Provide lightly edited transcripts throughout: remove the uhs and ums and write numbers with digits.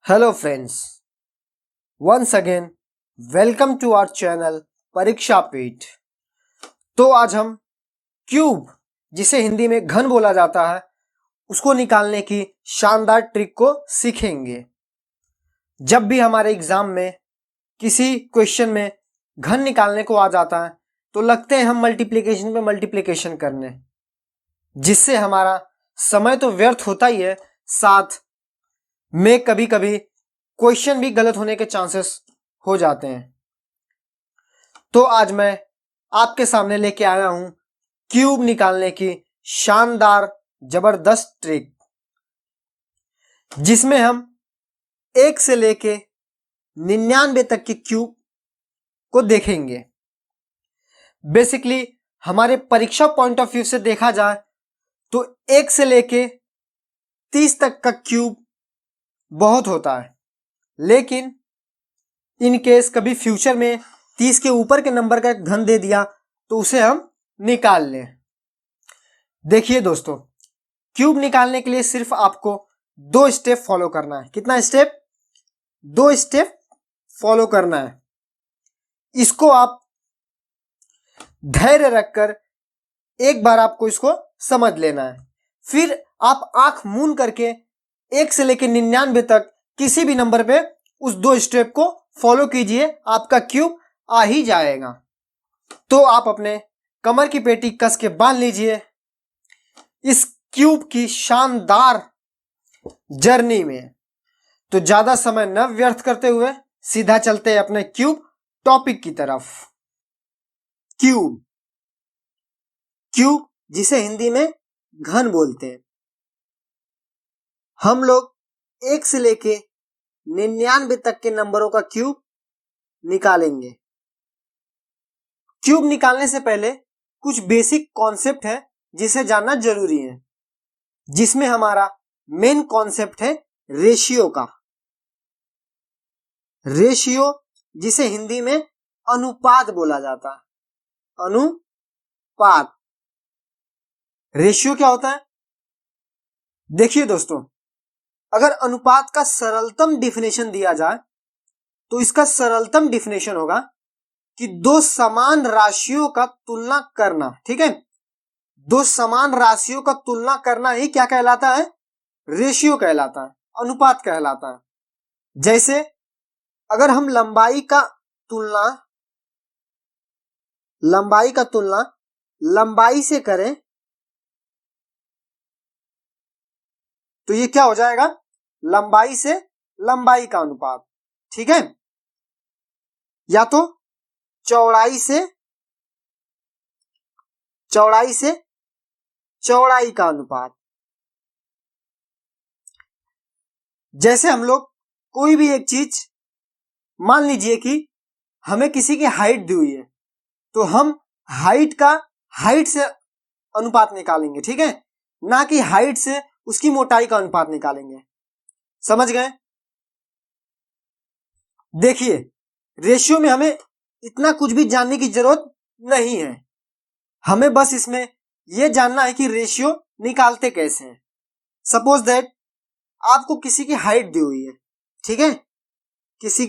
Hello friends, once again welcome to our channel Pariksha Peeth. तो आज हम क्यूब, जिसे हिंदी में घन बोला जाता है, उसको निकालने की शानदार ट्रिक को सीखेंगे। जब भी हमारे एग्जाम में किसी क्वेश्चन में घन निकालने को आ जाता है तो लगते हैं हम मल्टीप्लिकेशन पे मल्टीप्लिकेशन करने, जिससे हमारा समय तो व्यर्थ होता ही है, साथ में कभी कभी क्वेश्चन भी गलत होने के चांसेस हो जाते हैं। तो आज मैं आपके सामने लेके आया हूं क्यूब निकालने की शानदार जबरदस्त ट्रिक, जिसमें हम 1 से लेके 99 तक के क्यूब को देखेंगे। बेसिकली हमारे परीक्षा पॉइंट ऑफ व्यू से देखा जाए तो 1 से लेके 30 तक का क्यूब बहुत होता है, लेकिन इन केस कभी फ्यूचर में 30 के ऊपर के नंबर का एक घन दे दिया तो उसे हम निकाल लें। देखिए दोस्तों, क्यूब निकालने के लिए सिर्फ आपको 2 स्टेप फॉलो करना है। कितना स्टेप? 2 स्टेप फॉलो करना है। इसको आप धैर्य रखकर एक बार आपको इसको समझ लेना है। फिर आप आंख मूंद करके 1 से लेकर 99 तक किसी भी नंबर पे उस 2 स्टेप को फॉलो कीजिए, आपका क्यूब आ ही जाएगा। तो आप अपने कमर की पेटी कस के बांध लीजिए इस क्यूब की शानदार जर्नी में। तो ज्यादा समय न व्यर्थ करते हुए सीधा चलते हैं अपने क्यूब टॉपिक की तरफ। क्यूब, क्यूब जिसे हिंदी में घन बोलते हैं। हम लोग 1 से लेके 99 तक के नंबरों का क्यूब निकालेंगे। क्यूब निकालने से पहले कुछ बेसिक कॉन्सेप्ट है जिसे जानना जरूरी है, जिसमें हमारा मेन कॉन्सेप्ट है रेशियो का। रेशियो जिसे हिंदी में अनुपात बोला जाता है। अनुपात। रेशियो क्या होता है? देखिए दोस्तों, अगर अनुपात का सरलतम डिफिनेशन दिया जाए तो इसका सरलतम डिफिनेशन होगा कि 2 समान राशियों का तुलना करना। ठीक है, 2 समान राशियों का तुलना करना ही क्या कहलाता है? रेशियो कहलाता है, अनुपात कहलाता है। जैसे अगर हम लंबाई का तुलना लंबाई से करें तो ये क्या हो जाएगा? लंबाई से लंबाई का अनुपात। ठीक है, या तो चौड़ाई से चौड़ाई का अनुपात। जैसे हम लोग कोई भी एक चीज, मान लीजिए कि हमें किसी की हाइट दी हुई है तो हम हाइट से अनुपात निकालेंगे। ठीक है, ना कि हाइट से उसकी मोटाई का अनुपात निकालेंगे। समझ गए? देखिए, रेशियो में हमें इतना कुछ भी जानने की जरूरत नहीं है। हमें बस इसमें यह जानना है कि रेशियो निकालते कैसे हैं। सपोज दैट आपको किसी की हाइट दी हुई है। ठीक है, किसी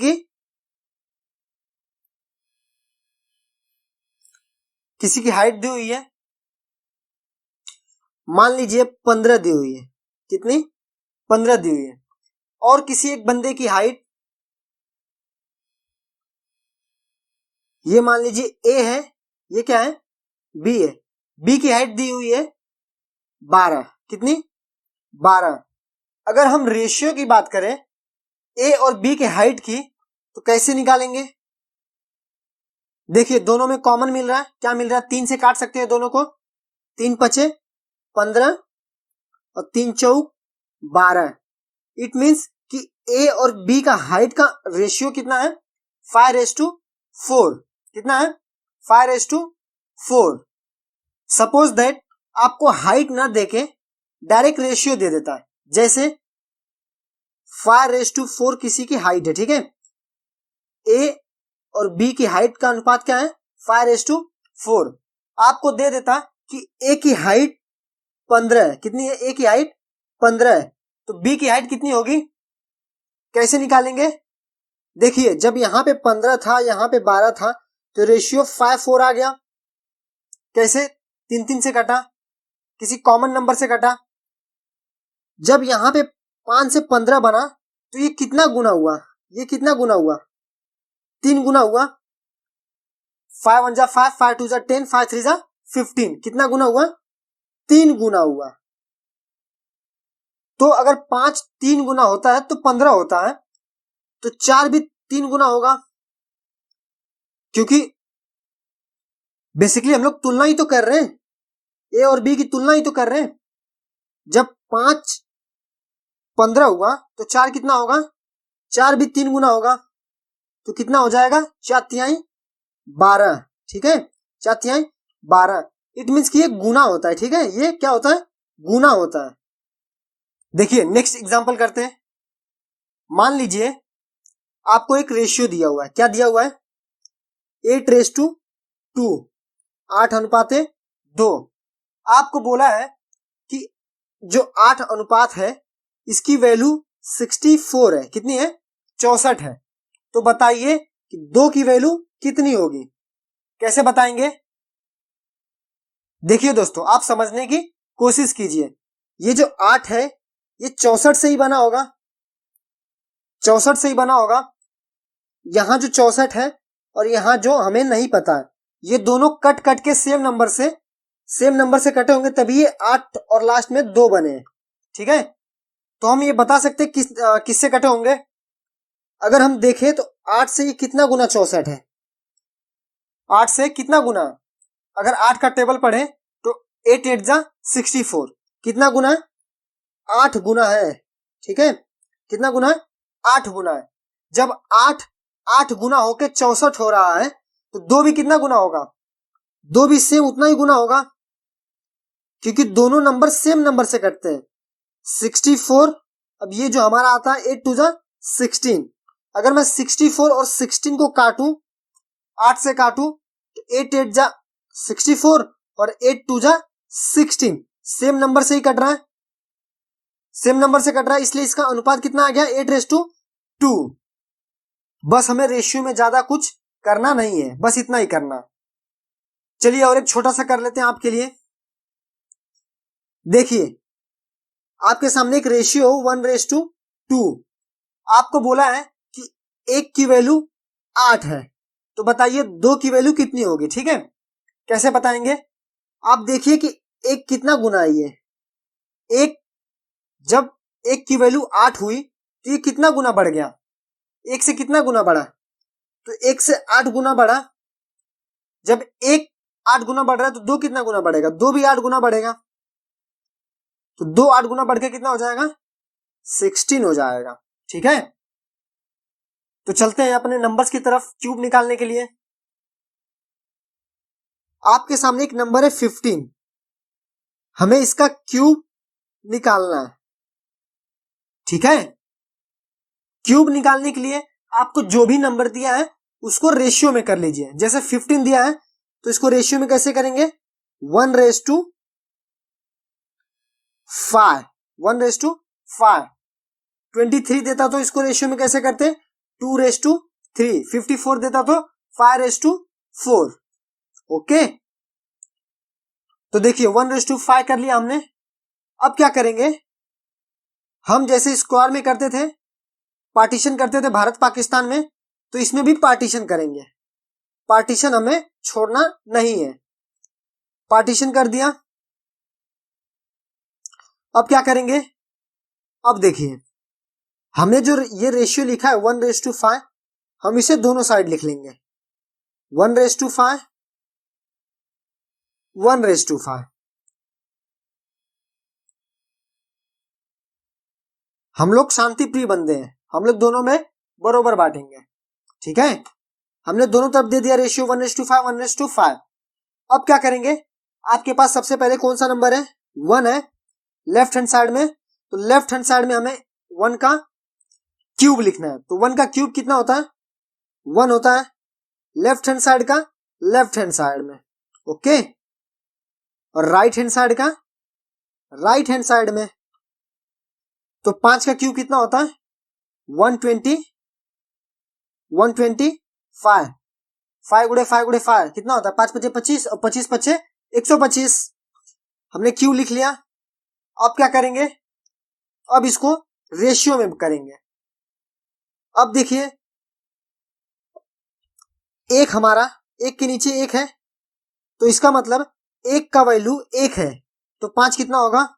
की हाइट दी हुई है, मान लीजिए 15 दी हुई है। कितनी? 15 दी हुई है। और किसी एक बंदे की हाइट, ये मान लीजिए ए है, ये क्या है? बी है। बी की हाइट दी हुई है 12। कितनी? 12। अगर हम रेशियो की बात करें ए और बी के हाइट की तो कैसे निकालेंगे? देखिए, दोनों में कॉमन मिल रहा है। क्या मिल रहा है? 3 से काट सकते हैं दोनों को। 3 पचे 15 और 3 चौक 12। इट मींस कि ए और बी का हाइट का रेशियो कितना है? 5:4। कितना है? 5:4। सपोज दैट आपको हाइट ना देके डायरेक्ट रेशियो दे देता है। जैसे 5:4 किसी की हाइट है। ठीक है, ए और बी की हाइट का अनुपात क्या है? 5:4। आपको दे देता कि ए की हाइट 15 है। कितनी है ए की हाइट? 15 है। तो बी की हाइट कितनी होगी? कैसे निकालेंगे? देखिए, जब यहाँ पे 15 था, यहाँ पे 12 था, तो रेशियो 5-4 आ गया। कैसे? 3-3 से कटा, किसी कॉमन नंबर से कटा। जब यहाँ पे 5 से 15 बना, तो ये कितना गुना हुआ? ये कितना गुना हुआ? 3 गुना हुआ। 5 1 जा 5, 5 2 जा 10, 5 3 जा 15। कितना गुना हुआ? 3 गुना हुआ। तो अगर 5 3 गुना होता है तो 15 होता है, तो 4 भी 3 गुना होगा, क्योंकि बेसिकली हम लोग तुलना ही तो कर रहे हैं, ए और बी की तुलना ही तो कर रहे हैं। जब 5 15 हुआ तो 4 कितना होगा? 4 भी 3 गुना होगा, तो कितना हो जाएगा? 4 तिहाई 12। ठीक है, 4 तिहाई 12। इट मीन्स कि ये गुना होता है। ठीक है, ये क्या होता है? गुना होता है। देखिए, नेक्स्ट एग्जांपल करते हैं। मान लीजिए आपको एक रेशियो दिया हुआ है। क्या दिया हुआ है? 8:2, 8:2। आपको बोला है कि जो 8 अनुपात है इसकी वैल्यू 64 है। कितनी है? 64 है। तो बताइए कि 2 की वैल्यू कितनी होगी? कैसे बताएंगे? देखिए दोस्तों, आप समझने की कोशिश कीजिए। ये जो 8 है ये 64 से ही बना होगा, 64 से ही बना होगा। यहां जो 64 है और यहां जो हमें नहीं पता है, ये दोनों कट कट के सेम नंबर से कटे होंगे, तभी ये 8 और लास्ट में 2 बने हैं। ठीक है, तो हम ये बता सकते हैं किससे कटे होंगे। अगर हम देखें तो 8 से ये कितना गुना 64 है? 8 से कितना गुना? अगर 8 का टेबल पढ़े तो 8 8 जा 64। कितना गुना है? 8 गुना है। ठीक है, कितना गुना है? 8 गुना है। जब 8 गुना होके 64 हो रहा है, तो 2 भी कितना गुना होगा? 2 भी सेम उतना ही गुना होगा, क्योंकि दोनों नंबर सेम नंबर से कटते हैं। 64, अब ये जो हमारा आता है 8 2 जा 16। अगर मैं 64 और 16 को काटूं, 8 से काटूं, तो 8 8 जा 64 और 8 2 जा 16। सेम नंबर से ही कट रहा है, सेम नंबर से कट रहा है, इसलिए इसका अनुपात कितना आ गया? 8:2। बस हमें रेशियो में ज्यादा कुछ करना नहीं है, बस इतना ही करना। चलिए और एक छोटा सा कर लेते हैं आपके लिए। देखिए, आपके सामने एक रेशियो 1:2। आपको बोला है कि 1 की वैल्यू 8 है, तो बताइए 2 की वैल्यू कितनी होगी? ठीक है, कैसे बताएंगे? आप देखिए कि 1 कितना गुना है। ये 1, जब 1 की वैल्यू 8 हुई तो ये कितना गुना बढ़ गया? 1 से कितना गुना बढ़ा? तो 1 से 8 गुना बढ़ा। जब 1 8 गुना बढ़ रहा है तो 2 कितना गुना बढ़ेगा? 2 भी 8 गुना बढ़ेगा। तो 2 8 गुना बढ़ के कितना हो जाएगा? 16 हो जाएगा। ठीक है, तो चलते हैं अपने नंबर्स की तरफ क्यूब निकालने के लिए। आपके सामने एक नंबर है 15, हमें इसका क्यूब निकालना है। ठीक है, क्यूब निकालने के लिए आपको जो भी नंबर दिया है उसको रेशियो में कर लीजिए। जैसे 15 दिया है तो इसको रेशियो में कैसे करेंगे? 1:5। 1:5। 23 देता तो इसको रेशियो में कैसे करते? 2:3। 54 देता तो 5:4। ओके, तो देखिए 1:5 कर लिया हमने। अब क्या करेंगे? हम जैसे स्क्वायर में करते थे, पार्टीशन करते थे भारत पाकिस्तान में, तो इसमें भी पार्टीशन करेंगे। पार्टीशन हमें छोड़ना नहीं है। पार्टीशन कर दिया। अब क्या करेंगे? अब देखिए, हमने जो ये रेशियो लिखा है 1:5, हम इसे दोनों साइड लिख लेंगे। 1:5, 1:5। हम लोग शांति प्रिय बंदे हैं, हम लोग दोनों में बरोबर बांटेंगे। ठीक है, हमने दोनों तरफ दे दिया रेशियो 1:5, 1:5। अब क्या करेंगे? आपके पास सबसे पहले कौन सा नंबर है? 1 है लेफ्ट हैंड साइड में, तो लेफ्ट हैंड साइड में हमें 1 का क्यूब लिखना है। तो 1 का क्यूब कितना होता है? 1 होता है लेफ्ट हैंड साइड का, लेफ्ट हैंड साइड में। ओके, और राइट हैंड साइड का, राइट हैंड साइड में। तो 5 का क्यूब कितना होता है? 125, 5 गुणे 5 कितना होता है, 5 पचे 25 और 25 पचे 125। हमने क्यू लिख लिया। अब क्या करेंगे, अब इसको रेशियो में करेंगे। अब देखिए, एक हमारा एक के नीचे एक है, तो इसका मतलब एक का वैल्यू एक है, तो 5 कितना होगा,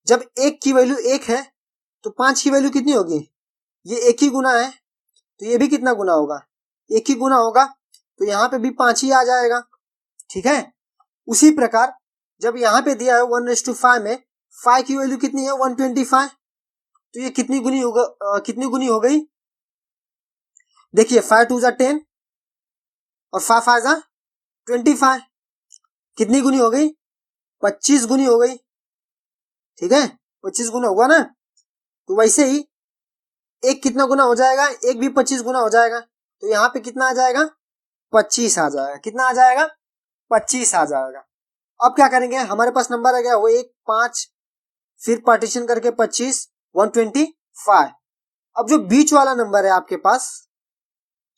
जब एक की वैल्यू एक है तो 5 की वैल्यू कितनी होगी, ये एक ही गुना है तो ये भी कितना गुना होगा, एक ही गुना होगा, तो यहाँ पे भी 5 ही आ जाएगा। ठीक है, उसी प्रकार जब यहाँ पे दिया है 1:5 में 5 की वैल्यू कितनी है 125, तो ये कितनी गुनी होगा, कितनी गुनी हो गई, देखिए 5 2 10 और 5 5 25, कितनी गुनी हो गई, 25 गुनी हो गई। ठीक है, 25 गुना होगा ना, तो वैसे ही एक कितना गुना हो जाएगा, एक भी 25 गुना हो जाएगा, तो यहाँ पे कितना आ जाएगा, 25 आ जाएगा। कितना आ जाएगा, 25 आ जाएगा। अब क्या करेंगे, हमारे पास नंबर आ गया वो 1 5, फिर पार्टीशन करके 25 125। अब जो बीच वाला नंबर है आपके पास,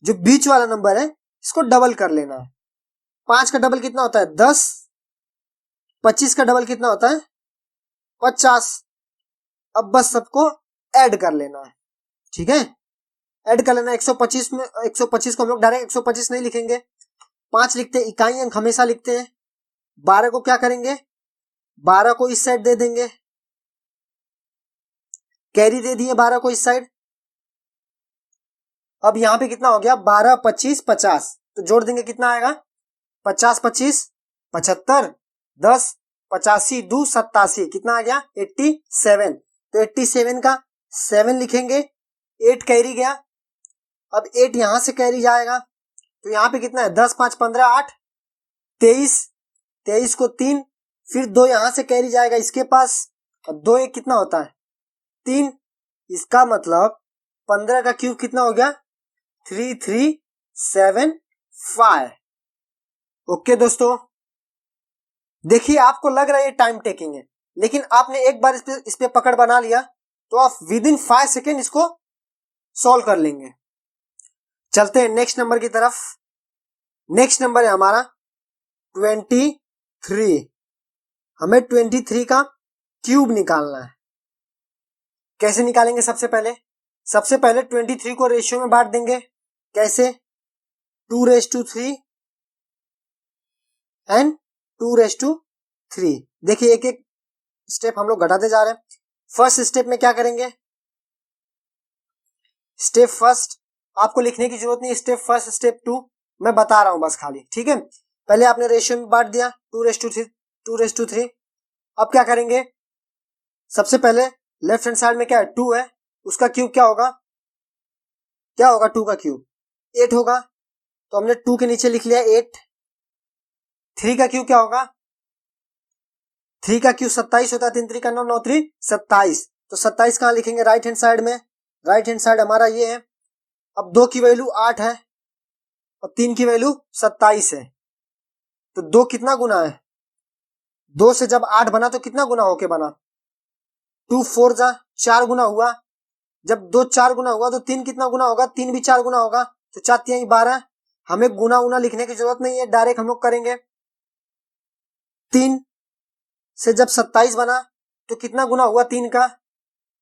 जो बीच वाला नंबर है इसको डबल कर लेना है। 5 का डबल कितना होता है 10, 25 का डबल कितना होता है 50। अब बस सबको ऐड कर लेना है। ठीक है, ऐड कर लेना। 125 में 125 को हम लोग डायरेक्ट 125 नहीं लिखेंगे, 5 लिखते हैं, इकाई अंक हमेशा लिखते हैं। 12 को क्या करेंगे, 12 को इस साइड दे देंगे, कैरी दे दिए 12 को इस साइड। अब यहां पे कितना हो गया 12 25 50, तो जोड़ देंगे कितना आएगा 50 25 75, 10 85 2 87, कितना आ गया 87। तो 87 का 7 लिखेंगे, 8 कैरी गया। अब 8 यहां से कैरी जाएगा, तो यहां पे कितना है 10 5 15 8 23, 23 को 3, फिर 2 यहां से कैरी जाएगा इसके पास, और 2 1 कितना होता है 3। इसका मतलब 15 का क्यूब कितना हो गया 3375। ओके दोस्तों, देखिए आपको लग रहा है ये टाइम टेकिंग है, लेकिन आपने एक बार इस पे पकड़ बना लिया तो आप विद इन 5 सेकेंड इसको सॉल्व कर लेंगे। चलते हैं नेक्स्ट नंबर की तरफ। नेक्स्ट नंबर है हमारा 23। हमें 23 का क्यूब निकालना है। कैसे निकालेंगे, सबसे पहले 23 को रेशियो में बांट देंगे। कैसे, 2:3 एंड 2:3। देखिए एक एक स्टेप हम लोग घटाते जा रहे हैं। फर्स्ट स्टेप में क्या करेंगे, स्टेप फर्स्ट आपको लिखने की जरूरत नहीं, स्टेप फर्स्ट स्टेप 2 मैं बता रहा हूं बस खाली। ठीक है, पहले आपने रेशियो में बांट दिया 2:3। अब क्या करेंगे, सबसे पहले लेफ्ट हैंड साइड में क्या है 2 है, उसका क्यूब क्या होगा 2 का क्यूब 8 होगा, तो हमने 2 के नीचे लिख लिया 8। 3 का क्यूब क्या होगा, 3 का क्यूब 27 होता है, 3 3 का 9 9 3 27, तो 27 कहां लिखेंगे राइट हैंड साइड में, राइट हैंड साइड हमारा ये है। अब 2 की वैल्यू 8 है और 3 की वैल्यू 27 है, तो 2 कितना गुना है, 2 से जब 8 बना तो कितना गुना होके बना 2 4 जा 4 गुना हुआ। जब 2 4 गुना हुआ तो 3 कितना गुना होगा, 3 भी 4 गुना होगा, तो 4 3 12। हमें गुना उना लिखने की जरूरत नहीं है, डायरेक्ट हम लोग करेंगे। 3 से जब 27 बना तो कितना गुना हुआ 3 का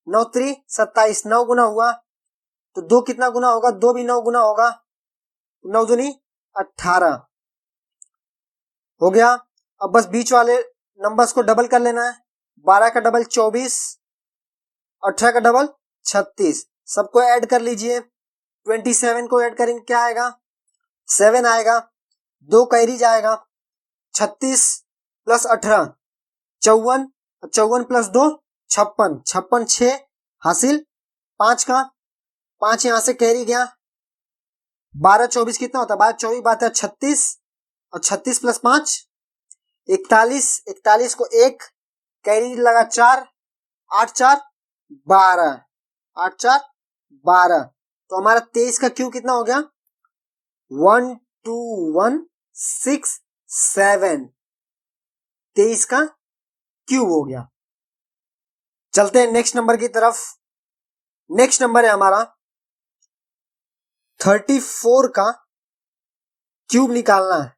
9 3 27, 9 गुना हुआ, तो 2 कितना गुना होगा, 2 भी 9 गुना होगा, 9 दूनी 18 हो गया। अब बस बीच वाले नंबर्स को डबल कर लेना है। 12 का डबल 24, 18 का डबल 36, सबको ऐड कर लीजिए। 27 को ऐड करेंगे क्या आएगा 7 आएगा, 2 कैरी जाएगा, 36 प्लस 18 54, 54 प्लस 2 56, 56 6 हासिल 5 का 5 यहां से कैरी गया। 12 24 कितना होता है, 12 24 बात है 36, और 36 प्लस 5 41, 41 को 1 कैरी लगा 4, 8 4 12, 8 4 12, तो हमारा 23 का क्यू कितना हो गया 1 2 1 6 7, 23 का क्यूब हो गया। चलते हैं नेक्स्ट नंबर की तरफ। नेक्स्ट नंबर है हमारा 34 का क्यूब निकालना है।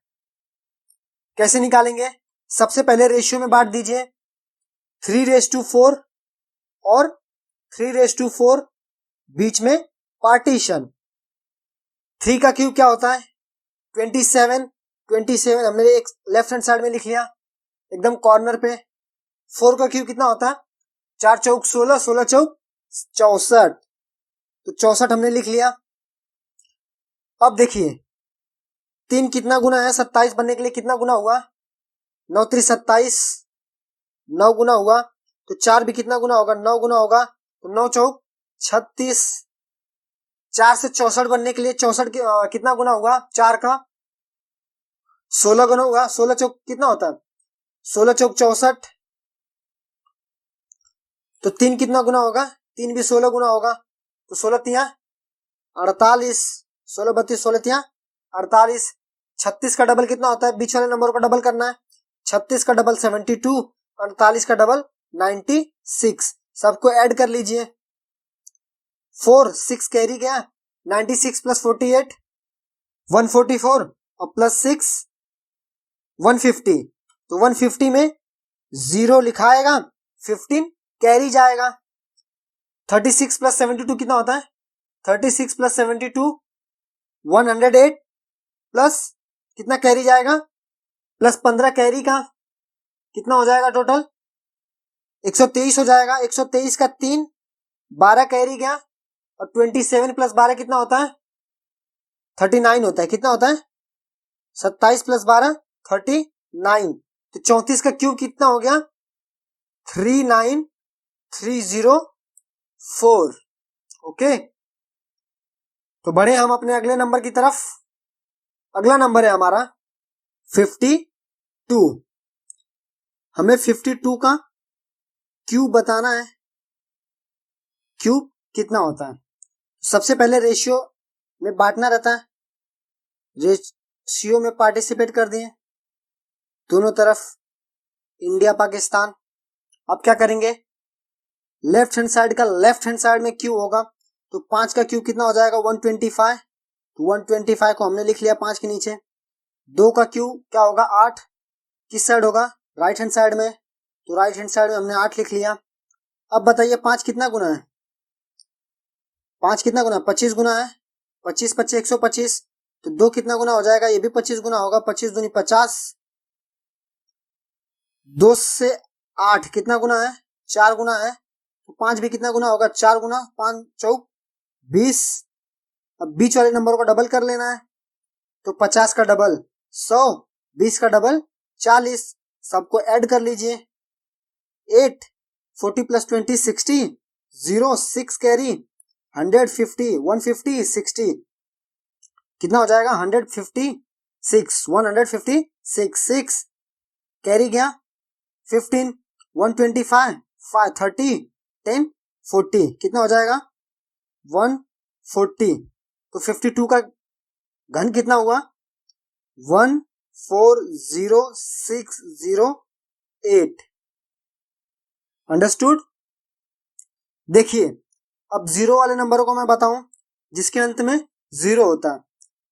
कैसे निकालेंगे? सबसे पहले रेशियो में बांट दीजिए 3:4 और 3:4, बीच में पार्टीशन। 3 का क्यूब क्या होता है? 27। 27 हमने एक लेफ्ट हैंड साइड में लिख लिया एकदम कॉर्नर पे। 4 का क्यूब कितना होता है? 4 चौक 16, 16 चौक 64, तो 64 हमने लिख लिया। अब देखिए 3 कितना गुना है? 27 बनने के लिए कितना गुना हुआ? 9 3 27, 9 गुना हुआ। तो 4 भी कितना गुना होगा? 9 गुना होगा। तो 9 चौक 36। 4 से 64 बनने के लिए 64 कितना गुना हुआ? 4 का 16 गुना हुआ। 16 चौक कितना होता है? 16 चौक 64। तो 3 कितना गुना होगा? 3 भी 16 गुना होगा। तो 16 तिया 48, 16 32, 16 तिया 48। 36 का डबल कितना होता है? बीच वाले नंबर को डबल करना है। 36 का डबल 72, 48 का डबल 96। सबको ऐड कर लीजिए। 4 6 कैरी गया। 96 प्लस 48 144 और प्लस 6 150। तो 150 में 0 लिखा आएगा, 15 कैरी जाएगा। 36 प्लस 72 कितना होता है? 36 प्लस 72 108 प्लस कितना कैरी जाएगा? प्लस 15 कैरी का कितना हो जाएगा टोटल? 123 हो जाएगा। 123 का 3 12 कैरी गया। और 27 प्लस 12 कितना होता है? 39 होता है। कितना होता है? 27 प्लस 12 39। तो 34 का क्यूब कितना हो गया? 39304। ओके, तो बढ़े हम अपने अगले नंबर की तरफ। अगला नंबर है हमारा 52। हमें 52 का क्यूब बताना है। क्यूब कितना होता है? सबसे पहले रेशियो में बांटना रहता है। रेशियो में पार्टिसिपेट कर दिए दोनों तरफ, इंडिया पाकिस्तान। अब क्या करेंगे? लेफ्ट हैंड साइड का लेफ्ट हैंड साइड में क्यूब होगा। तो 5 का क्यूब कितना हो जाएगा? 125। तो 125 को हमने लिख लिया 5 के नीचे। 2 का क्यूब क्या होगा? 8। किस साइड होगा? राइट हैंड साइड में। तो राइट हैंड साइड में हमने 8 लिख लिया। अब बताइए 5 कितना गुना है? 5 कितना गुना? 25 गुना है। 25 25 125। तो 2 कितना गुना हो जाएगा? ये भी 25 गुना होगा। 25 दूनी 50। 2 से 8 कितना गुना है? 4 गुना है। तो 5 भी कितना गुना होगा? 4 गुना। 5 चौक 20। अब बीच वाले नंबर को डबल कर लेना है। तो 50 का डबल 100, 20 का डबल 40। सबको ऐड कर लीजिए। 8 40 प्लस 20 60, 0 6 कैरी 150 150 60 कितना हो जाएगा? 156 156 6 कैरी गया। 15 125 5 30 10 40 कितना हो जाएगा? 140। तो 52 का घन कितना हुआ? 140,608। अंडरस्टूड? देखिए अब जीरो वाले नंबरों को मैं बताऊं जिसके अंत में 0 होता है।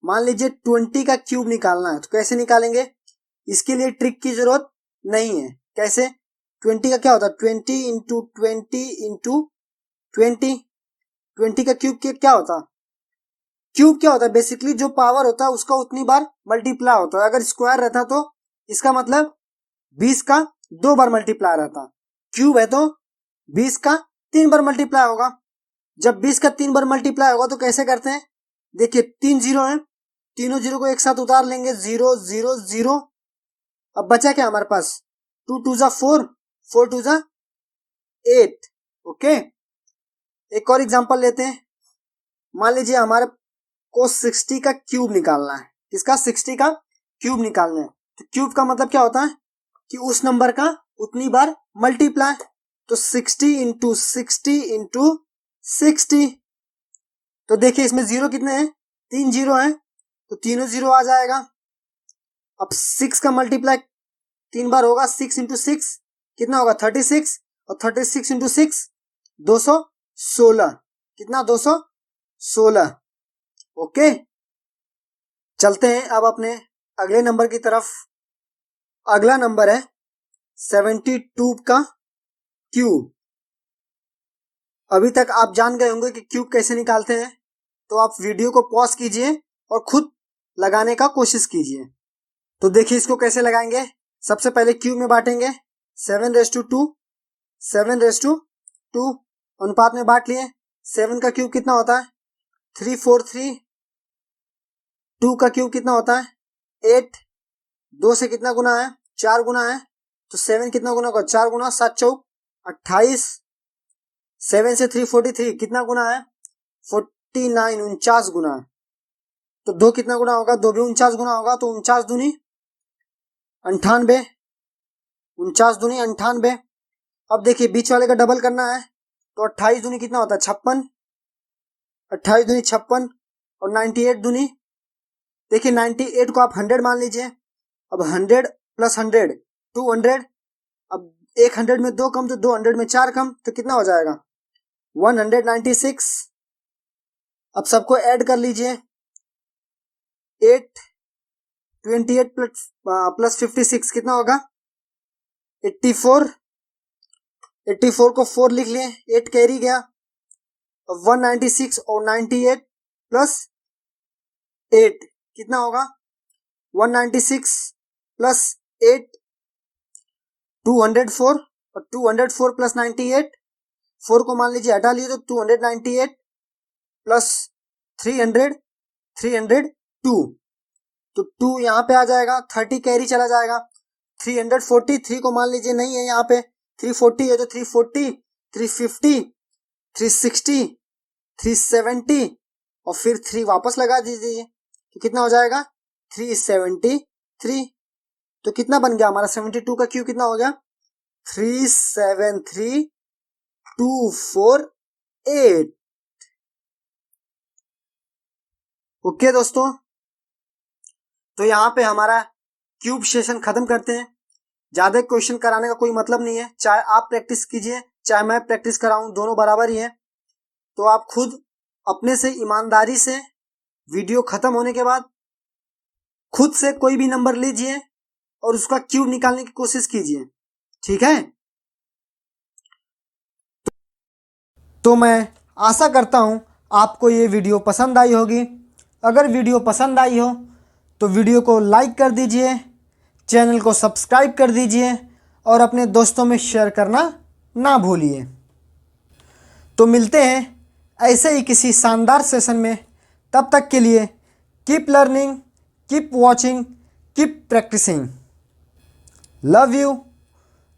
मान लीजिए 20 का क्यूब निकालना है। तो कैसे निकालेंगे? इसके लिए ट्रिक की जरूरत नहीं है। कैसे? 20 का क्या होता है? 20 इंटू 20 इंटू 20। 20 का क्यूब क्या होता है? क्यूब क्या होता है? बेसिकली जो पावर होता है उसका उतनी बार मल्टीप्लाई होता है। अगर स्क्वायर रहता तो इसका मतलब 20 का 2 बार मल्टीप्लाई रहता। क्यूब है तो 20 का 3 बार मल्टीप्लाई होगा। जब 20 का 3 बार मल्टीप्लाई होगा तो कैसे करते हैं? देखिए 3 जीरो है, तीनों जीरो को एक साथ उतार लेंगे। 0 0 0। अब बचा क्या हमारे पास? 2 2 जा 4, 4 2 जा 8। ओके, एक और एग्जांपल लेते हैं। मान लीजिए हमारे को 60 का क्यूब निकालना है। किसका? 60 का क्यूब निकालना है। तो क्यूब का मतलब क्या होता है? कि उस नंबर का उतनी बार मल्टीप्लाई। तो 60 इंटू 60 इंटू 60। तो देखिए इसमें जीरो कितने हैं? 3 जीरो हैं, तो तीनों जीरो आ जाएगा। अब 6 का मल्टीप्लाई 3 बार होगा। 6 इंटू 6 कितना होगा? 36। और 36 इंटू 6 216। कितना 216। ओके, चलते हैं अब अपने अगले नंबर की तरफ। अगला नंबर है 72 का क्यूब। अभी तक आप जान गए होंगे कि क्यूब कैसे निकालते हैं, तो आप वीडियो को पॉज कीजिए और खुद लगाने का कोशिश कीजिए। तो देखिए इसको कैसे लगाएंगे। सबसे पहले क्यूब में बांटेंगे 7/2, 7/2 अनुपात में बांट लिए। 7 का क्यूब कितना होता है 343। 2 का क्यूब कितना होता है 8। 2 से कितना गुना है 4 गुना है, तो 7 कितना गुना होगा 4 गुना 7 चौक 28। 7 से 343 कितना गुना है 49, 49 गुना है। तो 2 कितना गुना होगा 2 भी 49 गुना होगा, तो 49 दूनी 98, 49 दूनी 98। अब देखिए बीच वाले का डबल करना है, तो 28 दूनी कितना होता है 56, 28 दूनी 56 और 98 दूनी, देखिए 98 को आप 100 मान लीजिए। अब 100 प्लस 100 200। अब 100 में 2 कम तो 200 में 4 कम, तो कितना हो जाएगा 196। अब सबको ऐड कर लीजिए। 28 प्लस 56 कितना होगा 84। 84 को 4 लिख लिए, 8 कैरी गया। अब 196 और 98 प्लस 8 कितना होगा 196 प्लस 8 204, और 204 प्लस 98, 4 को मान लीजिए हटा लिए तो 298 प्लस 300 302, तो 2 यहाँ पे आ जाएगा, 30 कैरी चला जाएगा। 343 को मान लीजिए नहीं है यहाँ पे, 340 है तो 340 350 360 370 और फिर 3 वापस लगा दीजिए, तो कितना हो जाएगा 373। तो कितना बन गया हमारा 72 का क्यूब कितना हो गया 373248। ओके दोस्तों, तो यहाँ पे हमारा क्यूब सेशन खत्म करते हैं। ज्यादा क्वेश्चन कराने का कोई मतलब नहीं है, चाहे आप प्रैक्टिस कीजिए चाहे मैं प्रैक्टिस कराऊं, दोनों बराबर ही है। तो आप खुद अपने से ईमानदारी से वीडियो खत्म होने के बाद खुद से कोई भी नंबर लीजिए और उसका क्यूब निकालने की कोशिश कीजिए, ठीक है। तो मैं आशा करता हूं आपको ये वीडियो पसंद आई होगी। अगर वीडियो पसंद आई हो तो वीडियो को लाइक कर दीजिए, चैनल को सब्सक्राइब कर दीजिए और अपने दोस्तों में शेयर करना ना भूलिए। तो मिलते हैं ऐसे ही किसी शानदार सेशन में, तब तक के लिए keep learning, keep watching, keep practising. Love you,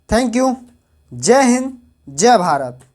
thank you, जय हिंद, जय भारत।